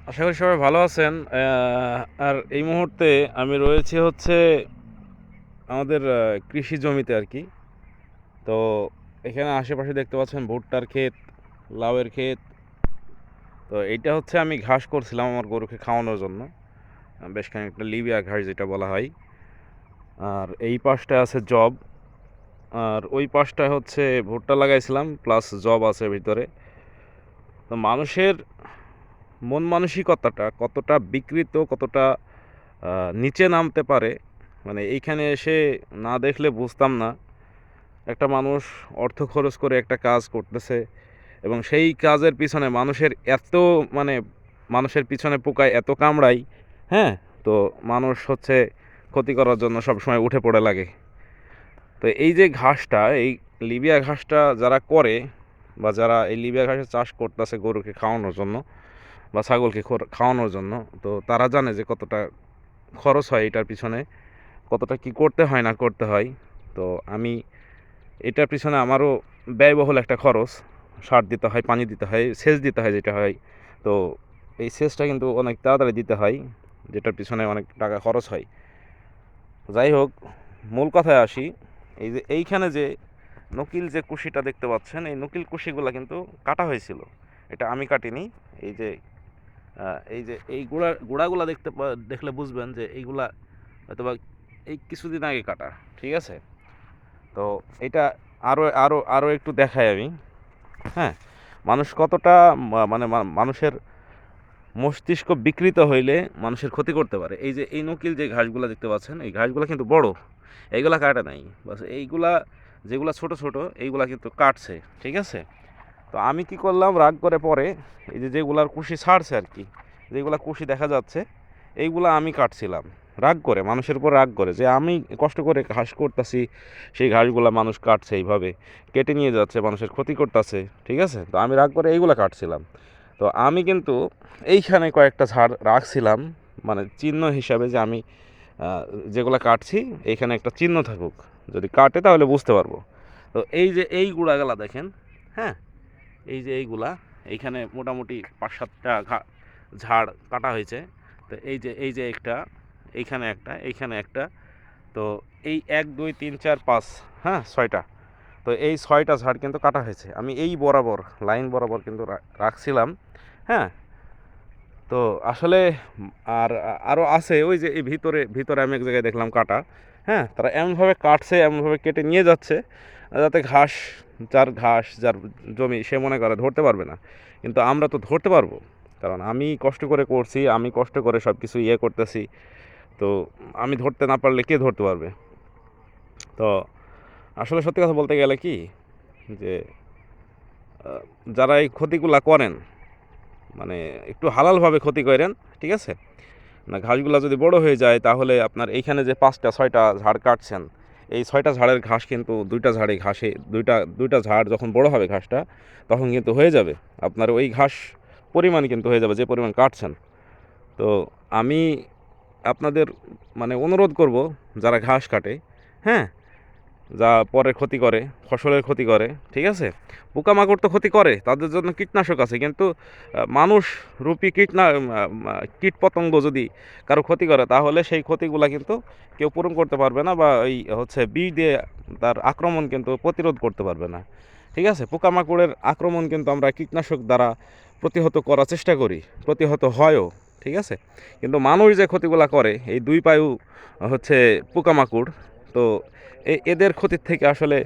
আশা করি সবাই ভালো আছেন। আর এই মুহূর্তে আমি রয়েছি হচ্ছে আমাদের কৃষি জমিতে আর কি। তো এখানে আশেপাশে দেখতে পাচ্ছেন ভুট্টার ক্ষেত, লাউয়ের ক্ষেত। তো এইটা হচ্ছে আমি ঘাস করছিলাম আমার গরুকে খাওয়ানোর জন্য। বেশ খানিকটা লিবিয়া ঘাস যেটা বলা হয়। আর এই পাশটা আছে জব, আর ওই পাশটা হচ্ছে ভুট্টা লাগাইছিলাম প্লাস জব আছে ভিতরে। তো মানুষের মন মানসিকতাটা কতটা বিকৃত, কতটা নিচে নামতে পারে, মানে এইখানে এসে না দেখলে বুঝতাম না। একটা মানুষ অর্থ খরচ করে একটা কাজ করতেছে এবং সেই কাজের পিছনে মানুষের এত, মানে মানুষের পিছনে পোকায় এত কামড়ায়। হ্যাঁ, তো মানুষ হচ্ছে ক্ষতি করার জন্য সবসময় উঠে পড়ে লাগে। তো এই যে ঘাসটা, এই লিবিয়া ঘাসটা যারা করে বা যারা এই লিবিয়া ঘাসের চাষ করতেছে গরুকে খাওয়ানোর জন্য বা ছাগলকে খাওয়ানোর জন্য, তো তারা জানে যে কতটা খরচ হয় এটার পিছনে, কতটা কি করতে হয় না করতে হয়। তো আমি এটার পিছনে আমারও ব্যয়বহুল একটা খরচ। সার দিতে হয়, পানি দিতে হয়, সেচ দিতে হয় যেটা হয়। তো এই সেচটা কিন্তু অনেক তাড়াতাড়ি দিতে হয়, যেটার পিছনে অনেক টাকা খরচ হয়। যাই হোক, মূল কথায় আসি। এই যে এইখানে যে নকিল যে কুশিটা দেখতে পাচ্ছেন, এই নকিল কুশিগুলো কিন্তু কাটা হয়েছিল। এটা আমি কাটিনি। এই যে এই গুঁড়াগুলা দেখলে বুঝবেন যে এইগুলা হয়তোবা এই কিছুদিন আগে কাটা। ঠিক আছে? তো এটা আরও আরও আরও একটু দেখাই আমি। হ্যাঁ, মানুষ কতটা মানে মানুষের মস্তিষ্ক বিকৃত হইলে মানুষের ক্ষতি করতে পারে। এই যে এই নকিল যে ঘাসগুলো দেখতে পাচ্ছেন, এই ঘাসগুলো কিন্তু বড়, এইগুলা কাটা নাই। বাস এইগুলা যেগুলা ছোট ছোট এইগুলা কিন্তু কাটছে। ঠিক আছে? তো আমি কি করলাম, রাগ করে পরে এই যে যেগুলার কুশি ছাড়ছে আর কি, যেগুলা কুশি দেখা যাচ্ছে, এইগুলা আমি কাটছিলাম রাগ করে, মানুষের উপর রাগ করে, যে আমি কষ্ট করে ঘাস করতেছি, সেই ঘাসগুলা মানুষ কাটছে, এইভাবে কেটে নিয়ে যাচ্ছে, মানুষের ক্ষতি করতেছে। ঠিক আছে? তো আমি রাগ করে এইগুলা কাটছিলাম। তো আমি কিন্তু এইখানে কয়েকটা ঝাড় রাখছিলাম, মানে চিহ্ন হিসাবে, যে আমি যেগুলা কাটছি এইখানে একটা চিহ্ন থাকুক, যদি কাটে তাহলে বুঝতে পারবো। তো এই যে এই গুঁড়াগুলা দেখেন। হ্যাঁ, এই যে এইগুলা, এইখানে মোটামুটি ৫-৭টা ঝাড় কাটা হয়েছে। তো এই যে একটা, এইখানে একটা, এইখানে একটা। তো এই ১ ২ ৩ ৪ ৫, হ্যাঁ ৬টা। তো এই ৬টা ঝাড় কিন্তু কাটা হয়েছে। আমি এই বরাবর, লাইন বরাবর কিন্তু রাখছিলাম। হ্যাঁ, তো আসলে আর আরও আছে, ওই যে এই ভিতরে ভিতরে আমি এক জায়গায় দেখলাম কাটা। হ্যাঁ, তারা এমনভাবে কাটছে, এমনভাবে কেটে নিয়ে যাচ্ছে যাতে যার জমি, সে মনে করে ধরতে পারবে না। কিন্তু আমরা তো ধরতে পারবো, কারণ আমি কষ্ট করে করছি, আমি কষ্ট করে সব কিছু ইয়ে করতেছি। তো আমি ধরতে না পারলে কে ধরতে পারবে? তো আসলে সত্যি কথা বলতে গেলে কি, যে যারা এই ক্ষতিগুলা করেন, মানে একটু হালালভাবে ক্ষতি করেন। ঠিক আছে? না, ঘাসগুলো যদি বড় হয়ে যায় তাহলে আপনার এইখানে যে ৫টা ৬টা ঝাড় কাটছেন, এই ৬টা ঝাড়ের ঘাস কিন্তু ২টা ঝাড়ে ঘাসে, দুইটা ঝাড় যখন বড় হবে ঘাসটা, তখন কিন্তু হয়ে যাবে আপনার ওই ঘাস পরিমাণ, কিন্তু হয়ে যাবে যে পরিমাণ কাটছেন। তো আমি আপনাদের মানে অনুরোধ করব, যারা ঘাস কাটে, হ্যাঁ, যা পরে ক্ষতি করে, ফসলের ক্ষতি করে, ঠিক আছে? পোকামাকড় তো ক্ষতি করে, তাদের জন্য কীটনাশক আছে, কিন্তু মানুষ রূপী কীটপতঙ্গ যদি কারো ক্ষতি করে, তাহলে সেই ক্ষতিগুলা কিন্তু কেউ পূরণ করতে পারবে না, বা এই হচ্ছে বিষ দিয়ে তার আক্রমণ কিন্তু প্রতিরোধ করতে পারবে না। ঠিক আছে? পোকামাকড়ের আক্রমণ কিন্তু আমরা কীটনাশক দ্বারা প্রতিহত করার চেষ্টা করি, প্রতিহত হয়ও। ঠিক আছে? কিন্তু মানুষ যে ক্ষতিগুলা করে, এই দুই পায়ু হচ্ছে পোকামাকড়। তো এদের ক্ষতির থেকে আসলে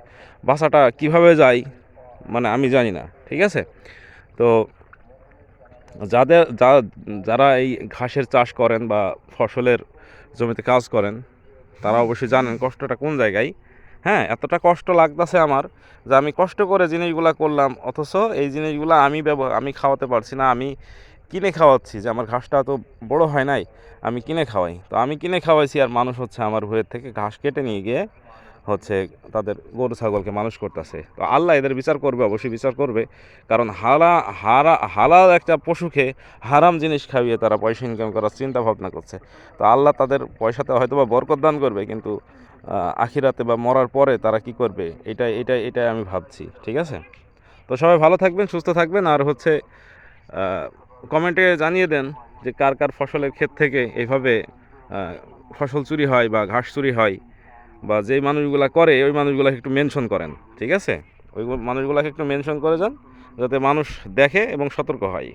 বাঁচাটা কিভাবে যায়, মানে আমি জানি না। ঠিক আছে? তো যারা এই ঘাসের চাষ করেন বা ফসলের জমিতে কাজ করেন, তারা অবশ্যই জানেন কষ্টটা কোন জায়গায়। হ্যাঁ, এতটা কষ্ট লাগতেছে আমার, যে আমি কষ্ট করে জিনিসগুলা করলাম, অথচ এই জিনিসগুলো আমি খাওয়াতে পারছি না। আমি কিনে খাওয়াচ্ছি, যে আমার ঘাসটা তো বড় হয় নাই, আমি কিনে খাওয়াই। তো আমি কিনে খাওয়াইছি, আর মানুষ হচ্ছে আমার ভুঁয়ের থেকে ঘাস কেটে নিয়ে গিয়ে হচ্ছে তাদের গরু ছাগলকে মানুষ করতেছে। তো আল্লাহ এদের বিচার করবে, অবশ্যই বিচার করবে। কারণ হালাল একটা পশুকে হারাম জিনিস খাইয়ে তারা পয়সা ইনকাম করার চিন্তা ভাবনা করছে। তো আল্লাহ তাদের পয়সাতে হয়তো বা বরকত দান করবে, কিন্তু আখিরাতে বা মরার পরে তারা কি করবে, এটাই আমি ভাবছি। ঠিক আছে? তো সবাই ভালো থাকবেন, সুস্থ থাকবেন, আর হচ্ছে কমেন্টে জানিয়ে দেন যে কার কার ফসলের ক্ষেত থেকে এইভাবে ফসল চুরি হয় বা ঘাস চুরি হয়, বা যেই মানুষগুলা করে ওই মানুষগুলাকে একটু মেনশন করেন, ঠিক আছে? ওই মানুষগুলাকে একটু মেনশন করে যান, যাতে মানুষ দেখে এবং সতর্ক হয়।